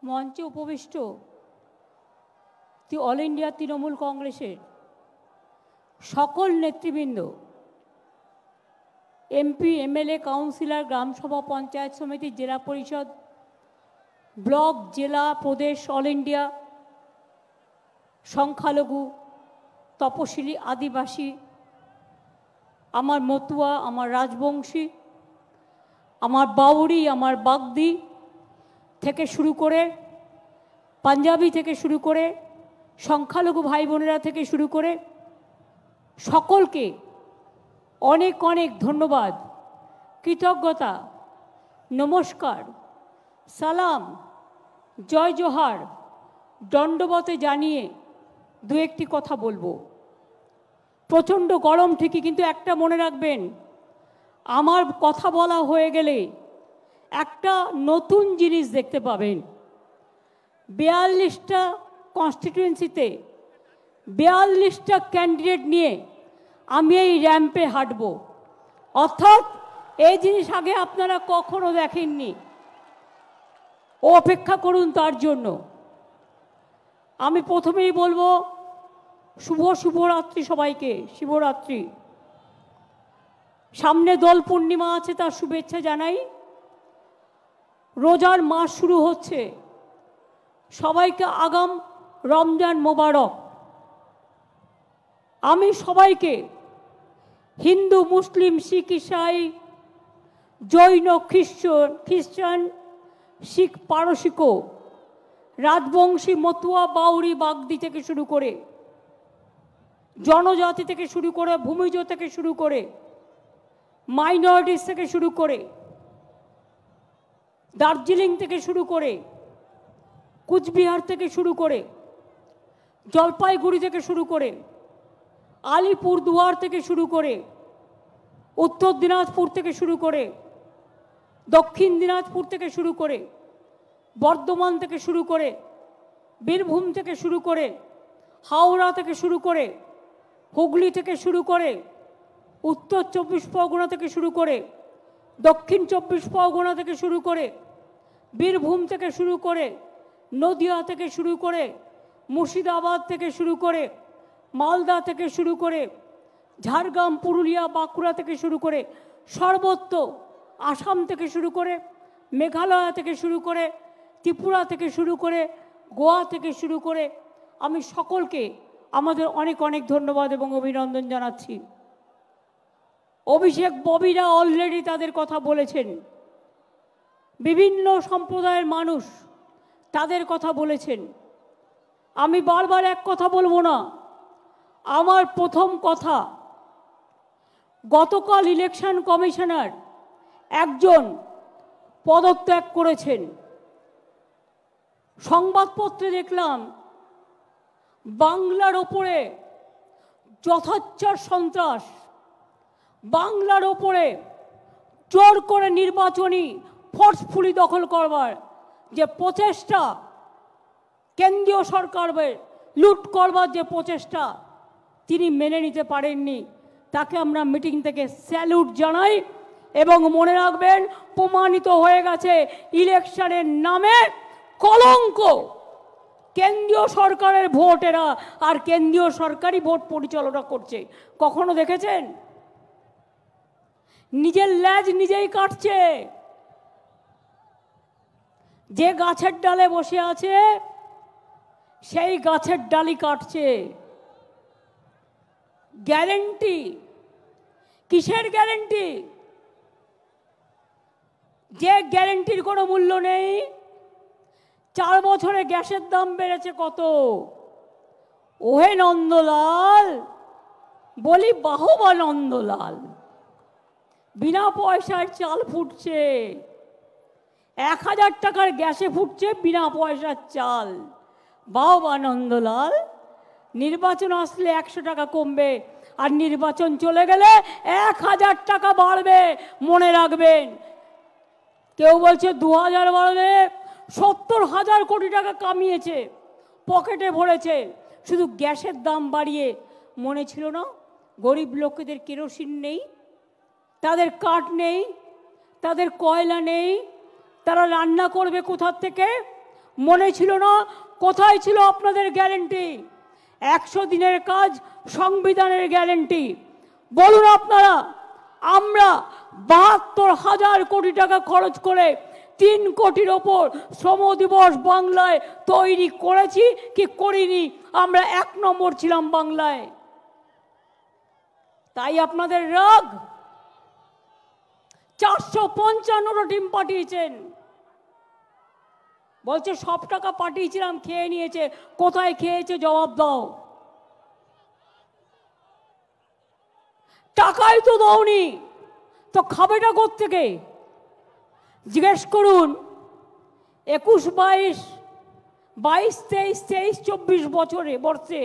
মঞ্চে উপবিষ্ট all India Trinamool কংগ্রেসের সকল নেতৃবৃন্দ, এমপি, এমএলএ, কাউন্সিলর, গ্রামসভা, পঞ্চায়েত সমিতি, জেলা পরিষদ, ব্লক, জেলা, প্রদেশ, অল ইন্ডিয়া, সংখ্যালঘু, তপশিলি, আদিবাসী, আমার মতুয়া, আমার রাজবংশী, আমার বাউরি, আমার বাগদি থেকে শুরু করে, পাঞ্জাবি থেকে শুরু করে, সংখ্যালঘু ভাই বোনেরা থেকে শুরু করে সকলকে অনেক অনেক ধন্যবাদ, কৃতজ্ঞতা, নমস্কার, সালাম, জয় জোহার, দণ্ডবতে জানিয়ে দু একটি কথা বলবো। প্রচণ্ড গরম ঠিকই, কিন্তু একটা মনে রাখবেন, আমার কথা বলা হয়ে গেলে একটা নতুন জিনিস দেখতে পাবেন। 42টা কনস্টিটিউয়েন্সিতে 42টা ক্যান্ডিডেট নিয়ে আমি এই র্যাম্পে হাঁটব। অর্থাৎ এই জিনিস আগে আপনারা কখনো দেখেননি। অপেক্ষা করুন তার জন্য। আমি প্রথমেই বলবো শুভরাত্রি সবাইকে। শিবরাত্রি সামনে দোল পূর্ণিমা আছে, তার শুভেচ্ছা জানাই। রোজার মাস শুরু হচ্ছে, সবাইকে আগাম রমজান মোবারক। আমি সবাইকে হিন্দু, মুসলিম, শিখ, ইসাই, জৈন, খ্রিস্টান, শিখ, পারসিকও, রাজবংশী, মতুয়া, বাউরি, বাগদি থেকে শুরু করে, জনজাতি থেকে শুরু করে, ভূমিজ থেকে শুরু করে, মাইনরিটিস থেকে শুরু করে, দার্জিলিং থেকে শুরু করে, কুচবিহার থেকে শুরু করে, জলপাইগুড়ি থেকে শুরু করে, আলিপুরদুয়ার থেকে শুরু করে, উত্তর দিনাজপুর থেকে শুরু করে, দক্ষিণ দিনাজপুর থেকে শুরু করে, বর্ধমান থেকে শুরু করে, বীরভূম থেকে শুরু করে, হাওড়া থেকে শুরু করে, হুগলি থেকে শুরু করে, উত্তর 24 পরগনা থেকে শুরু করে, দক্ষিণ 24 পরগনা থেকে শুরু করে, বীরভূম থেকে শুরু করে, নদিয়া থেকে শুরু করে, মুর্শিদাবাদ থেকে শুরু করে, মালদা থেকে শুরু করে, ঝাড়গ্রাম, পুরুলিয়া, বাঁকুড়া থেকে শুরু করে, সর্বত্র আসাম থেকে শুরু করে, মেঘালয় থেকে শুরু করে, ত্রিপুরা থেকে শুরু করে, গোয়া থেকে শুরু করে, আমি সকলকে আমাদের অনেক অনেক ধন্যবাদ এবং অভিনন্দন জানাচ্ছি। অভিষেক ববিরা অলরেডি তাদের কথা বলেছেন, বিভিন্ন সম্প্রদায়ের মানুষ তাদের কথা বলেছেন। আমি বারবার এক কথা বলবো না। আমার প্রথম কথা, গতকাল ইলেকশন কমিশনার একজন পদত্যাগ করেছেন। সংবাদপত্রে দেখলাম বাংলার ওপরে যথাচ্ছার সন্ত্রাস, বাংলার ওপরে জোর করে নির্বাচনী ফোর্সফুলি দখল করবার যে প্রচেষ্টা, কেন্দ্রীয় সরকারের লুট করবার যে প্রচেষ্টা, তিনি মেনে নিতে পারেননি। তাকে আমরা মিটিং থেকে স্যালুট জানাই এবং মনে রাখবেন, প্রমাণিত হয়ে গেছে ইলেকশনের নামে কলঙ্ক। কেন্দ্রীয় সরকারের ভোটেরা আর কেন্দ্রীয় সরকারই ভোট পরিচালনা করছে। কখনো দেখেছেন? নিজের ল্যাজ নিজেই কাটছে। যে গাছের ডালে বসে আছে সেই গাছের ডালই কাটছে। গ্যারেন্টি কিসের গ্যারেন্টি? যে গ্যারেন্টির কোনো মূল্য নেই। 4 বছরে গ্যাসের দাম বেড়েছে কত? ওহে নন্দলাল, বলি বাহবা নন্দলাল, বিনা পয়সায় চাল ফুটছে। 1000 টাকার গ্যাসে ফুটছে বিনা পয়সার চাল। বাহবা নন্দলাল। নির্বাচন আসলে 100 টাকা কমবে, আর নির্বাচন চলে গেলে 1000 টাকা বাড়বে। মনে রাখবেন। কেউ বলছে 2000 বাড়বে। 70,000 কোটি টাকা কামিয়েছে, পকেটে ভরেছে। শুধু গ্যাসের দাম বাড়িয়ে মনে ছিল না গরিব লোকেদের কেরোসিন নেই, তাদের কাঠ নেই, তাদের কয়লা নেই, তারা রান্না করবে কোথা থেকে? মনে ছিল না? কোথায় ছিল আপনাদের গ্যারেন্টি? 100 দিনের কাজ সংবিধানের গ্যারেন্টি। বলুন আপনারা, আমরা 72,000 কোটি টাকা খরচ করে 3 কোটির ওপর শ্রম দিবস বাংলায় তৈরি করেছি কি করিনি? আমরা 1 নম্বর ছিলাম বাংলায়। তাই আপনাদের রাগ। 455টা টিম পাঠিয়েছেন, বলছে সব টাকা পাঠিয়েছিলাম, খেয়ে নিয়েছে। কোথায় খেয়েছে জবাব দাও। টাকাই তো দাওনি, তো খাবেটা কোত্থেকে? জিজ্ঞেস করুন 21, 22, 23, 24 বর্ষে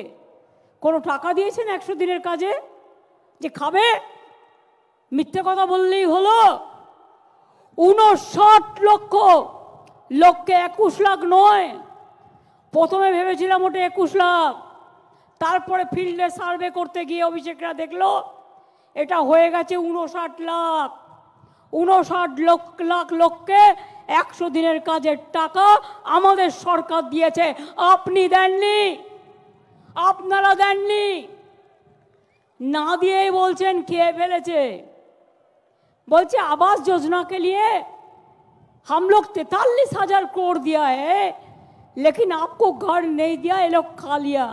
কোনো টাকা দিয়েছেন 100 দিনের কাজে যে খাবে? মিথ্যে কথা বললেই হলো। 59 লক্ষ লোককে 21 লাখ নয়। প্রথমে ভেবেছিলাম ওটা 21 লাখ, তারপরে ফিল্ডে সার্ভে করতে গিয়ে অভিষেকরা দেখলো এটা হয়ে গেছে 59 লাখ। 59 লাখ লোককে 100 দিনের কাজের টাকা আমাদের সরকার দিয়েছে, আপনি দেননি, আপনারা দেননি। না দিয়েই বলছেন খেয়ে ফেলেছে। বলছে आवास योजना के लिए हम लोग 43,000 करोड़ दिया है, लेकिन आपको घर नहीं दिया, ये लोग खा लिया।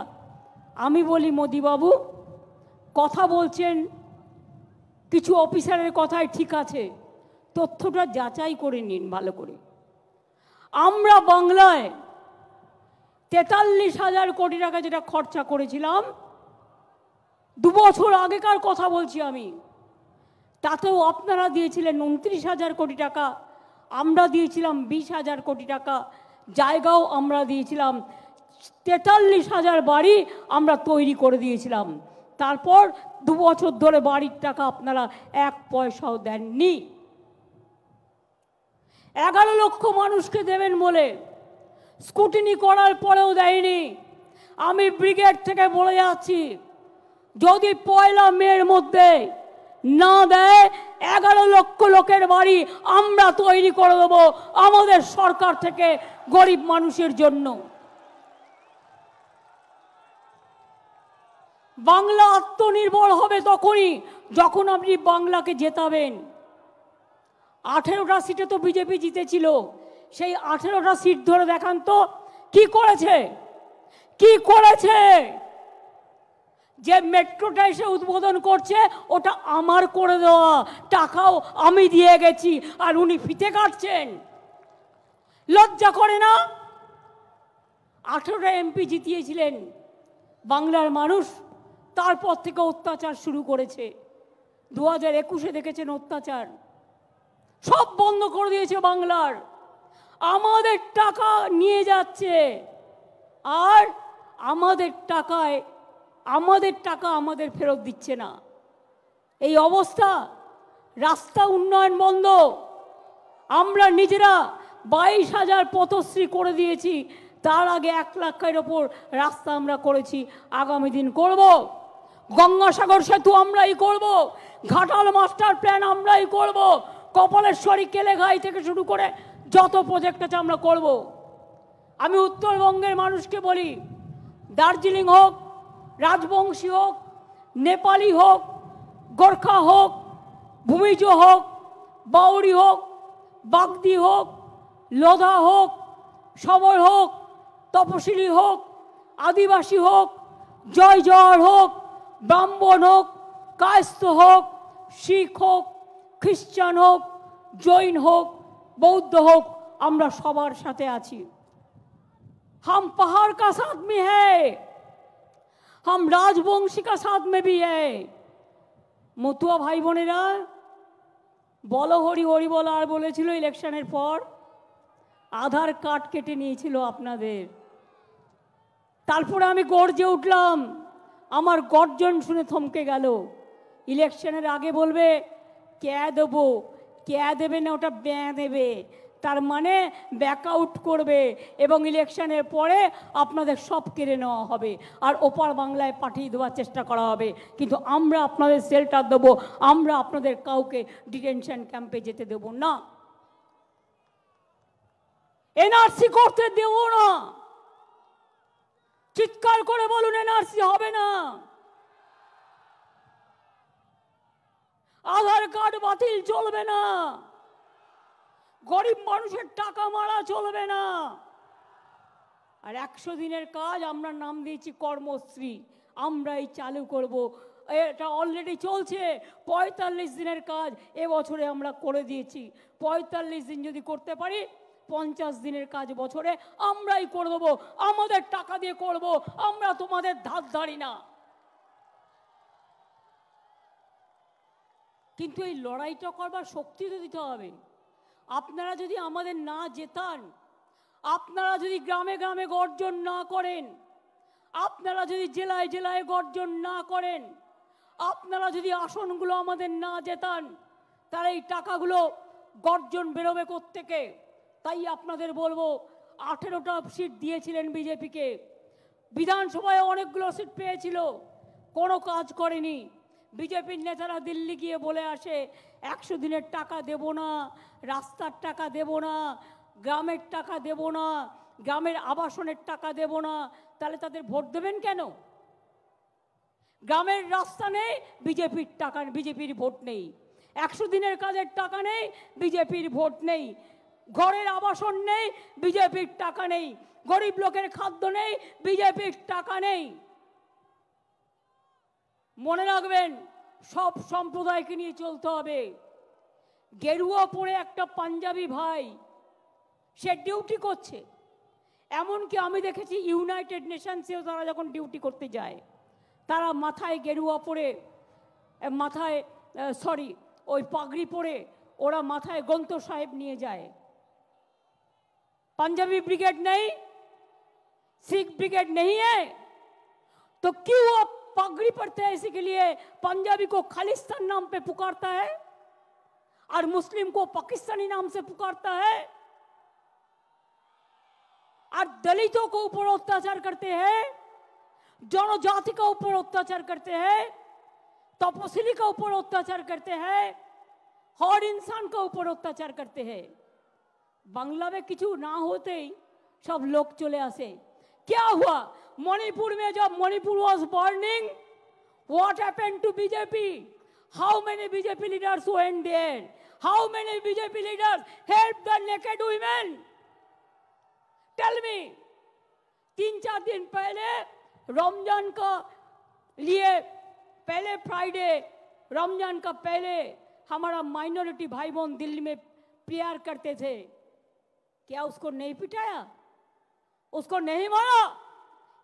আমি বলি মোদি বাবু, কথা বলছেন কিছু অফিসারের কথাই ঠিক আছে, তথ্যটা যাচাই করে নিন ভালো করে। আমরা বাংলায় 43,000 কোটি টাকা যেটা খরচা করেছিলাম, 2 বছর আগেকার কথা বলছি আমি, তাতেও আপনারা দিয়েছিলেন 29,000 কোটি টাকা, আমরা দিয়েছিলাম 20,000 কোটি টাকা। জায়গাও আমরা দিয়েছিলাম, 43,000 বাড়ি আমরা তৈরি করে দিয়েছিলাম। তারপর 2 বছর ধরে বাড়ির টাকা আপনারা 1 পয়সাও দেননি। 11 লক্ষ মানুষকে দেবেন বলে স্কুটিনি করার পরেও দেয়নি। আমি ব্রিগেড থেকে বলে যাচ্ছি, যদি 1 মের মধ্যে না দেয় 11 লক্ষ লোকের বাড়ি আমরা তৈরি করে দেবো আমাদের সরকার থেকে গরিব মানুষের জন্য। বাংলা আত্মনির্ভর হবে তখনই যখন আপনি বাংলাকে জেতাবেন। 18টা সিটে তো বিজেপি জিতেছিল, সেই 18টা সিট ধরে দেখান তো কি করেছে, কি করেছে। যে মেট্রোটা এসে উদ্বোধন করছে ওটা আমার করে দেওয়া, টাকাও আমি দিয়ে গেছি, আর উনি ফিতে কাটছেন। লজ্জা করে না? 18টা এমপি জিতিয়েছিলেন বাংলার মানুষ, তারপর থেকে অত্যাচার শুরু করেছে। 2021-এ দেখেছেন অত্যাচার, সব বন্ধ করে দিয়েছে বাংলার। আমাদের টাকা নিয়ে যাচ্ছে, আর আমাদের টাকা আমাদের ফেরত দিচ্ছে না। এই অবস্থা। রাস্তা উন্নয়ন বন্ধ। আমরা নিজেরা 22,000 পথশ্রী করে দিয়েছি, তার আগে 1 লাখের ওপর রাস্তা আমরা করেছি, আগামী দিন করব। গঙ্গাসাগর সেতু আমরাই করব, ঘাটাল মাস্টার প্ল্যান আমরাই করব, কপালেশ্বরী কেলেঘাই থেকে শুরু করে যত প্রজেক্ট আছে আমরা করব। আমি উত্তরবঙ্গের মানুষকে বলি, দার্জিলিং হোক, রাজবংশী হোক, নেপালি হোক, গোর্খা হোক, ভূমিজ হোক, বাউরি হোক, বাগদি হোক, লোধা হোক, সবর হোক, তপশিলি হোক, আদিবাসী হোক, জয় জওয়ার হোক, ব্রাহ্মণ হোক, কায়স্থ হোক, শিখ হোক, খ্রিস্টান হোক, জৈন হোক, বৌদ্ধ হোক, আমরা সবার সাথে আছি। हम पहाड़ का साथ में है, हम राजवंशी का साथ में भी है। মতুয়া ভাই বোনেরা বলো হরি হরি বল, আর বলেছিল ইলেকশনের পর আধার কার্ড কেটে নিয়েছিল আপনাদের। তারপরে আমি গর্জে উঠলাম, আমার গর্জন শুনে থমকে গেল। ইলেকশনের আগে বলবে কে দেবো, কে দেবে না, ওটা ব্যয় দেবে, তার মানে ব্যাকআউট করবে, এবং ইলেকশনের পরে আপনাদের সব কেড়ে নেওয়া হবে আর ওপার বাংলায় পাঠিয়ে দেওয়ার চেষ্টা করা হবে। কিন্তু আমরা আপনাদের শেল্টার দেবো, আমরা আপনাদের কাউকে ডিটেনশন ক্যাম্পে যেতে দেব না। এনআরসি করতে দেব না। চিৎকার করে বলুন, এনআরসি হবে না। আধার কার্ড বাতিল চলবে না। গরিব মানুষের টাকা মারা চলবে না। আর 100 দিনের কাজ আমরা নাম দিয়েছি কর্মশ্রী, আমরাই চালু করব। এটা অলরেডি চলছে। 45 দিনের কাজ এবছরে আমরা করে দিয়েছি। 45 দিন যদি করতে পারি, 50 দিনের কাজ বছরে আমরাই করে দেবো। আমাদের টাকা দিয়ে করব, আমরা তোমাদের ধার ধারি না। কিন্তু এই লড়াইটা করবার শক্তি তো দিতে হবে। আপনারা যদি আমাদের না জেতান, আপনারা যদি গ্রামে গ্রামে গর্জন না করেন, আপনারা যদি জেলায় জেলায় গর্জন না করেন, আপনারা যদি আসনগুলো আমাদের না জেতান, তাহলে এই টাকাগুলো গর্জন বেরোবে কোত্থেকে? তাই আপনাদের বলবো, 18টা সিট দিয়েছিলেন বিজেপিকে, বিধানসভায় অনেকগুলো সিট পেয়েছিল, কোনো কাজ করেনি। বিজেপির নেতারা দিল্লি গিয়ে বলে আসে 100 দিনের টাকা দেব না, রাস্তার টাকা দেব না, গ্রামের টাকা দেব না, গ্রামের আবাসনের টাকা দেব না। তাহলে তাদের ভোট দেবেন কেন? গ্রামের রাস্তা নেই, বিজেপির টাকা, বিজেপির ভোট নেই। 100 দিনের কাজের টাকা নেই, বিজেপির ভোট নেই। ঘরের আবাসন নেই, বিজেপির টাকা নেই। গরিব লোকের খাদ্য নেই, বিজেপির টাকা নেই। মনে রাখবেন, সব সম্প্রদায়কে নিয়ে চলতে হবে। গেরুয়া পরে একটা পাঞ্জাবি ভাই, সে ডিউটি করছে। এমনকি আমি দেখেছি ইউনাইটেড নেশনসেও তারা যখন ডিউটি করতে যায়, তারা মাথায় গেরুয়া পরে, মাথায় ওই পাগড়ি পরে ওরা মাথায় গ্রন্থ সাহেব নিয়ে যায়। पंजाबी ब्रिगेड नहीं, सिख ब्रिगेड नहीं है, तो क्यों आप पगड़ी पड़ते हैं? इसी के लिए पंजाबी को खालिस्तान नाम पे पुकारता है और मुस्लिम को पाकिस्तानी नाम से पुकारता है, और दलितों को ऊपर अत्याचार करते हैं, जनजाति का ऊपर अत्याचार करते हैं, तपसीली का ऊपर अत्याचार करते हैं, हर इंसान का ऊपर अत्याचार करते हैं। बांग्ला में किचू ना होते ही सब लोग चले आसे। क्या हुआ मणिपुर में? जब Manipur was burning, what happened to BJP? How many BJP leaders went there? How many BJP leaders help the naked women? Tell me. 3-4 दिन पहले रमजान का लिए, पहले फ्राइडे रमजान का पहले हमारा माइनॉरिटी भाई बहन दिल्ली में प्रेयर करते थे। क्या उसको नहीं पिटाया? उसको नहीं मारा?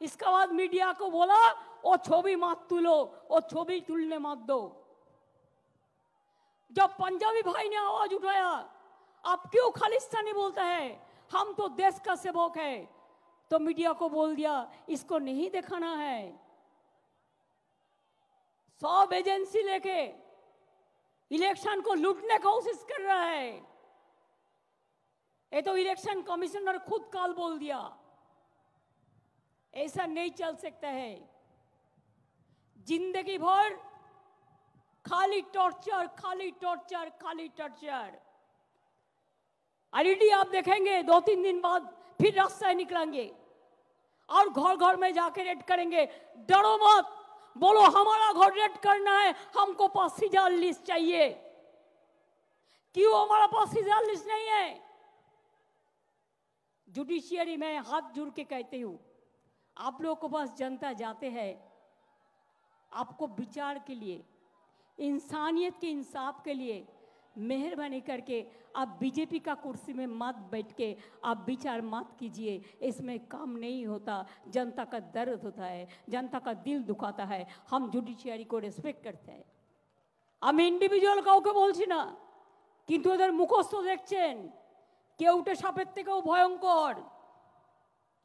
इसके बाद मीडिया को बोला वो छवि मत तुलो, वो छवि तुलने मत दो। जब पंजाबी भाई ने आवाज उठाया, आप क्यों खालिस्तानी बोलता है, हम तो देश का सेवक है, तो मीडिया को बोल दिया इसको नहीं दिखाना है। सब एजेंसी लेके इलेक्शन को लूटने की कोशिश कर रहा है। ये तो इलेक्शन कमिश्नर खुद कल बोल दिया। ऐसा नहीं चल सकता है। जिंदगी भर खाली टॉर्चर, खाली टॉर्चर, खाली टॉर्चर। आईडी आप देखेंगे 2-3 दिन बाद फिर रास्ते निकलेंगे और घर घर में जाके रेड करेंगे। डरो मत, बोलो हमारा घर रेड करना है, हमको पास सीधा लिस्ट चाहिए। क्यों हमारा पास सीधा लिस्ट नहीं है? जुडिशियरी में हाथ जोड़ के कहती हूँ, आप लोगों के पास जनता जाते हैं आपको विचार के लिए, इंसानियत के इंसाफ के लिए, मेहरबानी करके आप बीजेपी का कुर्सी में मत बैठ के आप विचार मत कीजिए। इसमें काम नहीं होता। जनता का दर्द होता है, जनता का दिल दुखाता है। हम जुडिशियरी को रेस्पेक्ट करते हैं। আমি ইন্ডিভিজুয়াল কাউকে বলছি না, কিন্তু ওদের মুখস্থ দেখছেন, কেউটে সাপের থেকেও ভয়ঙ্কর।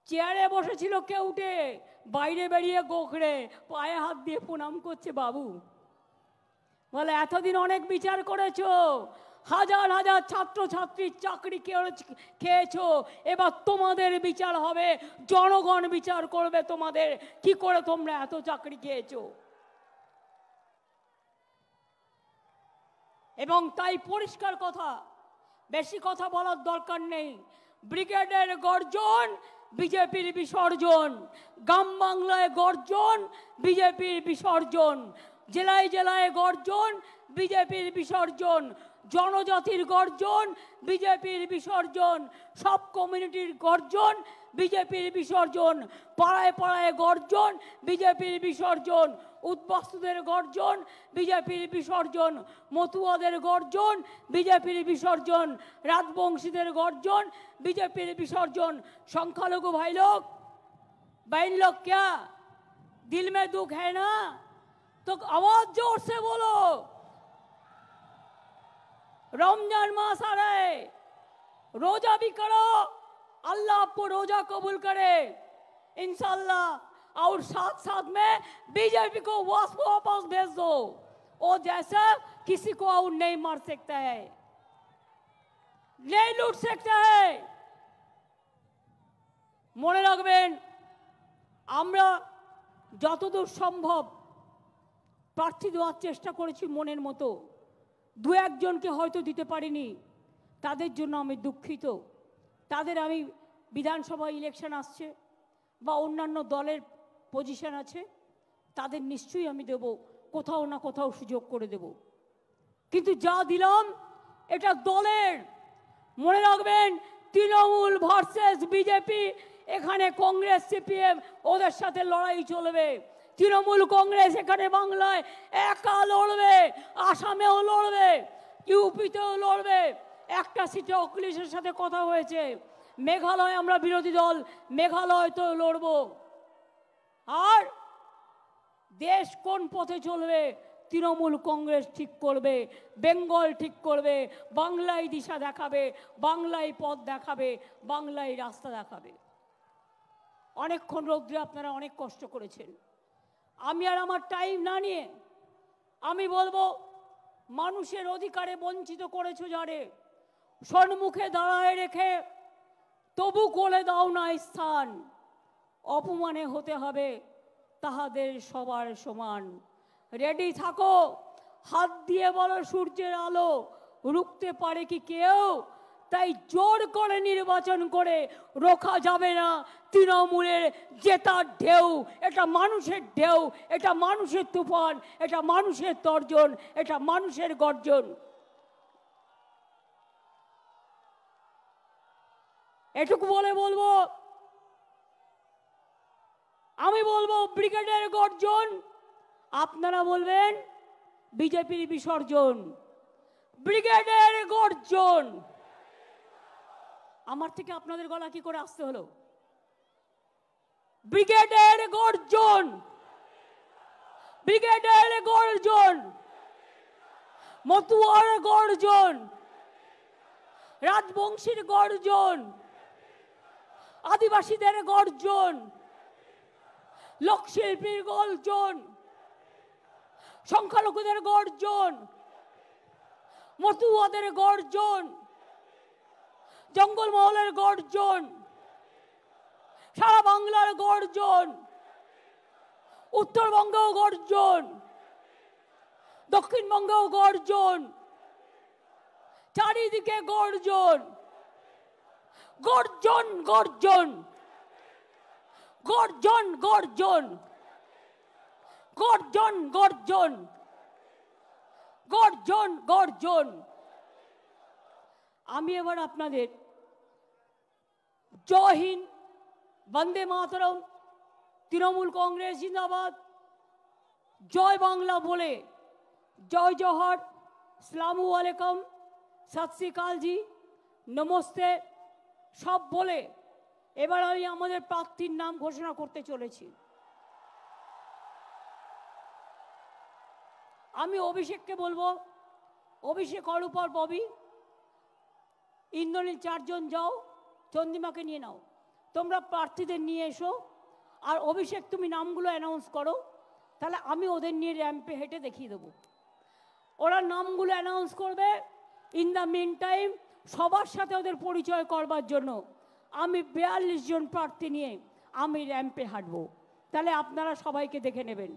চেয়ারে বসেছিল কেউটে, বাইরে বেরিয়ে গোখড়ে পায়ে হাত দিয়ে প্রণাম করছে বাবু। বলে এতদিন অনেক বিচার করেছো, হাজার হাজার ছাত্র ছাত্রীর চাকরি খেয়েছো, এবার তোমাদের বিচার হবে, জনগণ বিচার করবে তোমাদের, কি করে তোমরা এত চাকরি খেয়েছো। এবং তাই পরিষ্কার কথা, বেশি কথা বলার দরকার নেই। ব্রিগেডের গর্জন, বিজেপির বিসর্জন। গ্রাম বাংলায় গর্জন, বিজেপির বিসর্জন। জেলায় জেলায় গর্জন, বিজেপির বিসর্জন। জনজাতির গর্জন, বিজেপির বিসর্জন। সব কমিউনিটির গর্জন, বিজেপির বিসর্জন। পাড়ায় পাড়ায় গর্জন, বিজেপির বিসর্জন। উদ্বাস্তুদের গর্জন, বিজেপির বিসর্জন। মতুয়াদের গর্জন, বিজেপির বিসর্জন। রাজবংশীদের গর্জন, बीजेपी विसर्जन। संख्यालघु भाई लोग बहन लोग क्या दिल में दुख है ना, तो आवाज जोर से बोलो। रमजान मास आ रहा है, रोजा भी करो, अल्लाह आपको रोजा कबूल करे इंशाल्लाह। और साथ साथ में बीजेपी को वापस भेज दो, वो जैसा किसी को और नहीं मार सकता है, नहीं लूट सकता है। মনে রাখবেন আমরা যতদূর সম্ভব প্রার্থী দেওয়ার চেষ্টা করেছি মনের মতো। দু একজনকে হয়তো দিতে পারিনি, তাদের জন্য আমি দুঃখিত। তাদের আমি বিধানসভা ইলেকশন আসছে বা অন্যান্য দলের পজিশন আছে, তাদের নিশ্চয়ই আমি দেব, কোথাও না কোথাও সুযোগ করে দেব। কিন্তু যা দিলাম এটা দলের। মনে রাখবেন তৃণমূল ভার্সেস বিজেপি, এখানে কংগ্রেস সিপিএম ওদের সাথে লড়াই চলবে। তৃণমূল কংগ্রেস এখানে বাংলায় একা লড়বে, আসামেও লড়বে, ইউপিতেও লড়বে। একটা সিটে অখিলেশের সাথে কথা হয়েছে, মেঘালয় আমরা বিরোধী দল, মেঘালয়তেও লড়ব। আর দেশ কোন পথে চলবে তৃণমূল কংগ্রেস ঠিক করবে, বেঙ্গল ঠিক করবে, বাংলায় দিশা দেখাবে, বাংলায় পথ দেখাবে, বাংলায় রাস্তা দেখাবে। অনেকক্ষণ রোদ্রে আপনারা অনেক কষ্ট করেছেন। আমি আর আমার টাইম না নিয়ে আমি বলবো, মানুষের অধিকারে বঞ্চিত করেছো যারে, সম্মুখে দাঁড়ায় রেখে তবু কোলে দাও না স্থান। অপমানে হতে হবে তাহাদের সবার সমান। রেডি থাকো, হাত দিয়ে বলো সূর্যের আলো রুখতে পারে কি কেউ? তাই জোর করে নির্বাচন করে রোখা যাবে না তৃণমূলের জেতার ঢেউ। এটা মানুষের ঢেউ, এটা মানুষের তুফান, এটা মানুষের তর্জন, এটা মানুষের গর্জন। এটুকু বলে বলবো, আমি বলবো ব্রিগেডের গর্জন, আপনারা বলবেন বিজেপির বিসর্জন। ব্রিগেডের গর্জন। আমার থেকে আপনাদের গলা কি করে আসতে হলো? ব্রিগেডের গর্জন, ব্রিগেডের গর্জন, মতুয়ার গর্জন, রাজবংশীর গর্জন, আদিবাসীদের গর্জন, লোকশিল্পীর গর্জন, সংখ্যালঘুদের গর্জন, মতুয়াদের গর্জন, জঙ্গলমহলের গর্জন, সারা বাংলার গর্জন, উত্তরবঙ্গেও গর্জন, দক্ষিণবঙ্গেও গর্জন, চারিদিকে গর্জন, গর্জন গর্জন, গর্জন গর্জন, গর্জন গর্জন, গর্জন গর্জন। আমি এবার আপনাদের জয় হিন্দ, বন্দে মাতরম, তৃণমূল কংগ্রেস জিন্দাবাদ, জয় বাংলা বলে, জয় জোহর, আসসালামু আলাইকুম, সত শ্রী আকাল জি, নমস্তে সব বলে এবার আমি আমাদের প্রার্থীর নাম ঘোষণা করতে চলেছি। আমি অভিষেককে বলবো, অভিষেক অরূপর ববি, ইন্দ্রনীল চারজন যাও, চন্দ্রিমাকে নিয়ে নাও, তোমরা প্রার্থীদের নিয়ে এসো। আর অভিষেক তুমি নামগুলো অ্যানাউন্স করো, তাহলে আমি ওদের নিয়ে র্যাম্পে হেঁটে দেখিয়ে দেবো। ওরা নামগুলো অ্যানাউন্স করবে। ইন দ্য মিন টাইম সবার সাথে ওদের পরিচয় করবার জন্য আমি 42 জন প্রার্থী নিয়ে আমি র্যাম্পে হাঁটবো, তাহলে আপনারা সবাইকে দেখে নেবেন।